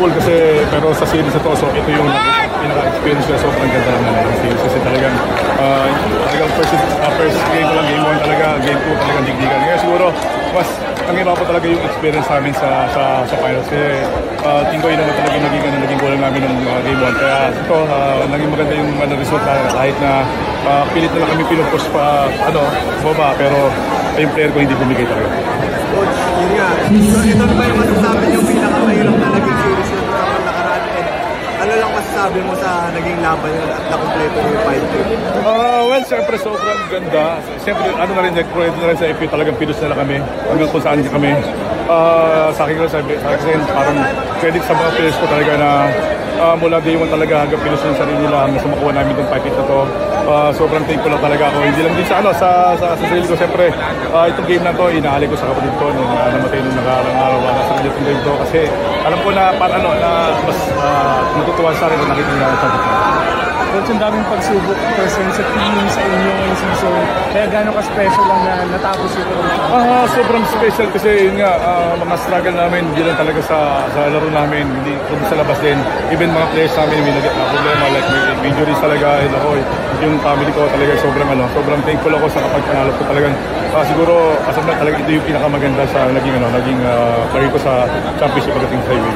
Kasi pero sa series na to, so ito yung pinaka-experience ko, sobrang ganda naman ng series kasi talagang first game ko lang, game 1 talaga, game 2 talagang digdigan. Kaya siguro mas ang iba po talaga yung experience namin sa finals kasi tingin ko yun naman talaga naging goal namin ng game 1. Kaya ito naging maganda yung result na kahit na pilit na lang kami pinupush pa baba, pero yung player ko hindi bumigay talaga. Coach, yun nga. So ito ba yung masasabi yung pinakamahirap na naging series na ito sa nakaraan? And ano lang masasabi mo sa naging laban yun at nakompleto yung fight yun? Well, siyempre sobrang ganda. Siyempre, ano na rin sa FP, talagang pilos na lang kami. Hanggang kung saan kami. Sa akin lang sabi, parang credit sa mga players ko talaga na mula day 1 talaga hanggang pilos ng sarili nila hanggang sa makuha namin itong fight na to. Sobrang thankful lang talaga ako. Hindi lang din sa sarili ko. Siyempre, itong game na to, inaali ko sa kapatid ko nung namatay nung nakarang araw na sa kanya itong game to. Kasi alam ko na mas natutuwa sa akin na nakita nila sa dito. Coach, ang daming pagsubok person sa team sa inyo ngayong season. Kaya gano'n ka-special lang na natapos ito? Sobrang special kasi yun nga, mga struggle namin, hindi lang talaga sa laro namin, hindi kung sa labas din. Even mga players namin, may problema, like may injuries talaga, and ako, yung family ko talaga sobrang thankful ako sa kapag panalo ko talagang. Siguro, kasama talaga ito yung pinakamaganda sa naging career ko sa championship pagdating sa highway.